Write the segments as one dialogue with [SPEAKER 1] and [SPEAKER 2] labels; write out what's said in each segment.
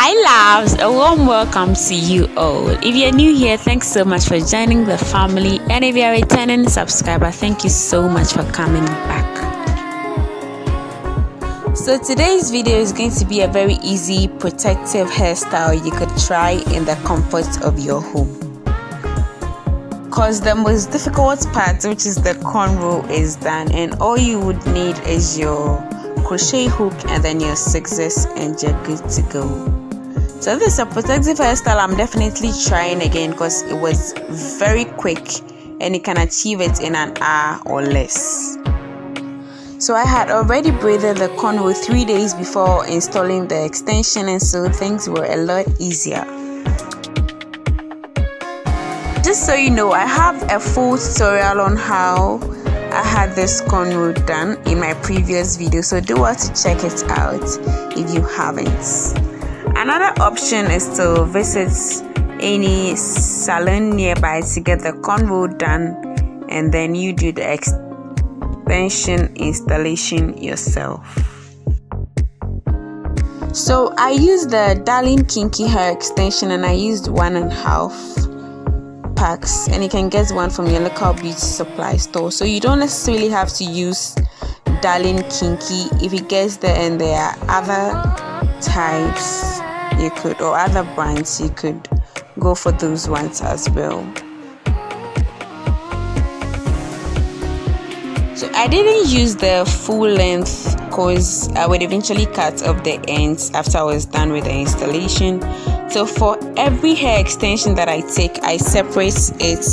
[SPEAKER 1] Hi loves, a warm welcome to you all. If you're new here, thanks so much for joining the family, and if you're a returning subscriber, thank you so much for coming back. So today's video is going to be a very easy protective hairstyle you could try in the comfort of your home. Because the most difficult part, which is the cornrow, is done, and all you would need is your crochet hook and then your scissors, and you're good to go. So this is a protective hairstyle I'm definitely trying again because it was very quick and you can achieve it in an hour or less. So I had already braided the cornrow 3 days before installing the extension, and so things were a lot easier. Just so you know, I have a full tutorial on how I had this cornrow done in my previous video, so do want to check it out if you haven't. Another option is to visit any salon nearby to get the cornrow done, and then you do the extension installation yourself. So I used the Darling Kinky hair extension, and I used 1.5 packs, and you can get one from your local beauty supply store. So you don't necessarily have to use Darling Kinky. If it gets there and there are other types you could, or other brands, you could go for those ones as well. So I didn't use the full length because I would eventually cut off the ends after I was done with the installation. So for every hair extension that I take, I separate it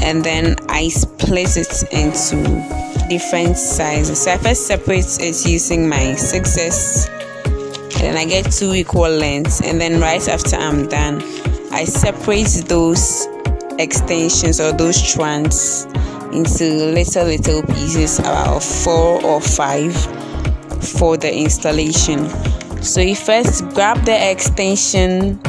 [SPEAKER 1] and then I split it into different sizes. So I first separate it using my scissors, and then I get 2 equal lengths, and then right after I'm done, I separate those extensions or those strands into little pieces, about 4 or 5 for the installation. So you first grab the extension,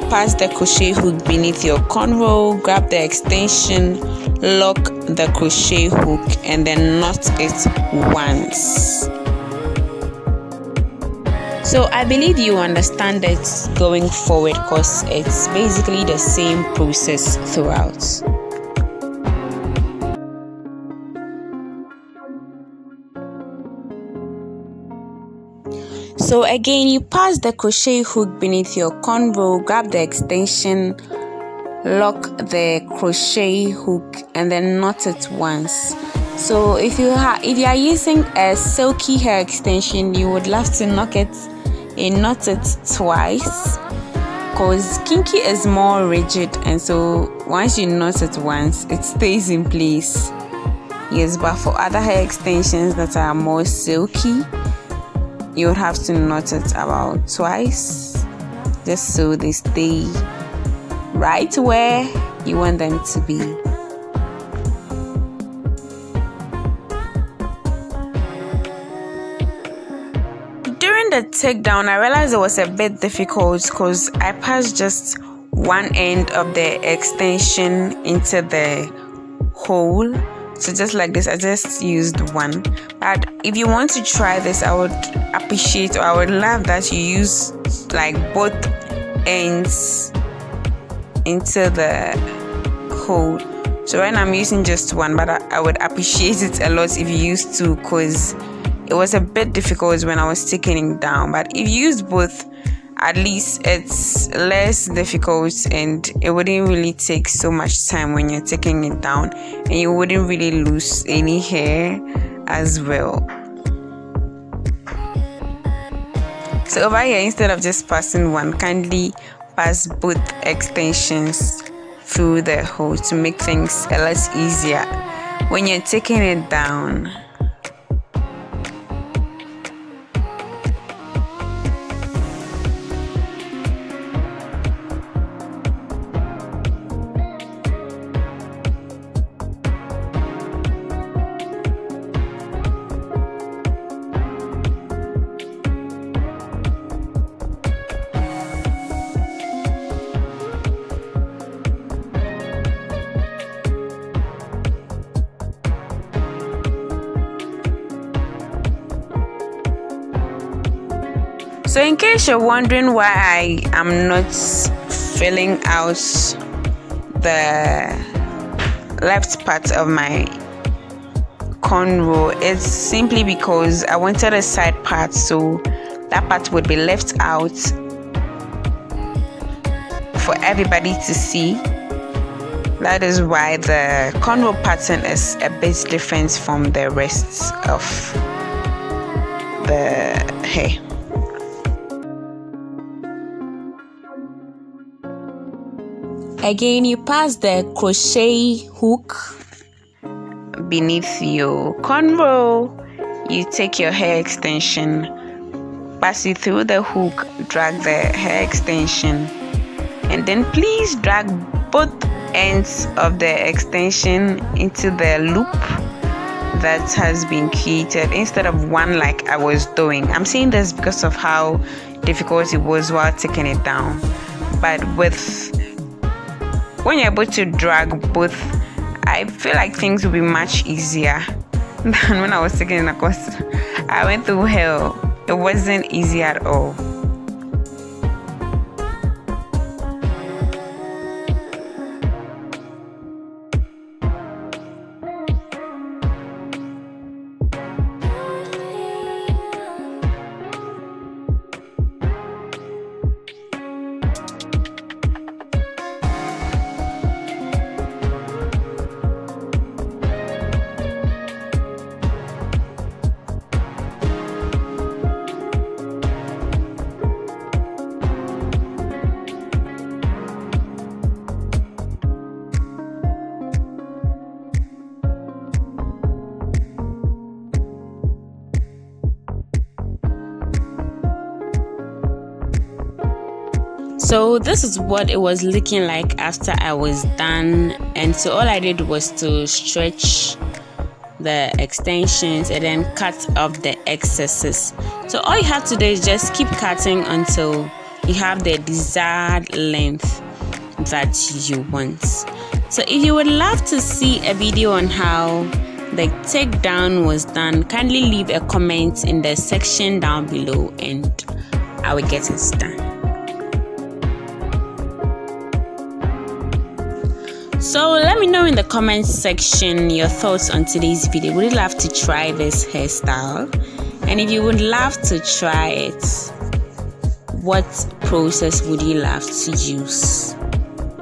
[SPEAKER 1] pass the crochet hook beneath your cornrow, grab the extension, lock the crochet hook, and then knot it once. So I believe you understand it going forward because it's basically the same process throughout. So again, you pass the crochet hook beneath your cornrow, grab the extension, lock the crochet hook, and then knot it once. So if you are using a silky hair extension, you would love to knot it twice, because kinky is more rigid, and so once you knot it once, it stays in place. Yes, but for other hair extensions that are more silky, you would have to knot it about twice, just so they stay right where you want them to be. During the takedown, I realized it was a bit difficult because I passed just one end of the extension into the hole. So just like this, I just used one. But if you want to try this, I would appreciate, or I would love that you use like both ends into the hole. So right now I'm using just one, but I would appreciate it a lot if you use two, because it was a bit difficult when I was taking it down. But if you use both, at least it's less difficult, and it wouldn't really take so much time when you're taking it down, and you wouldn't really lose any hair as well. So over here, instead of just passing one, kindly pass both extensions through the hole to make things a lot easier when you're taking it down. So in case you're wondering why I am not filling out the left part of my cornrow, it's simply because I wanted a side part, so that part would be left out for everybody to see. That is why the cornrow pattern is a bit different from the rest of the hair. Again, you pass the crochet hook beneath your cornrow. You take your hair extension, pass it through the hook, drag the hair extension, and then please drag both ends of the extension into the loop that has been created instead of one like I was doing. I'm saying this because of how difficult it was while taking it down, but when you're able to drag both, I feel like things will be much easier than when I was taking it, because I went through hell. It wasn't easy at all. So this is what it was looking like after I was done, and so all I did was to stretch the extensions and then cut off the excesses. So all you have to do is just keep cutting until you have the desired length that you want. So if you would love to see a video on how the takedown was done, kindly leave a comment in the section down below and I will get it done. So let me know in the comments section your thoughts on today's video. Would you love to try this hairstyle? And if you would love to try it, what process would you love to use?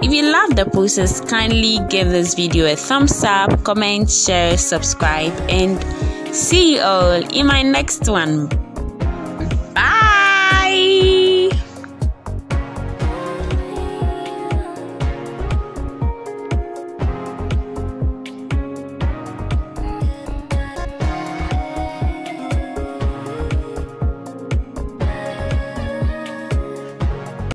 [SPEAKER 1] If you love the process, kindly give this video a thumbs up, comment, share, subscribe, and see you all in my next one.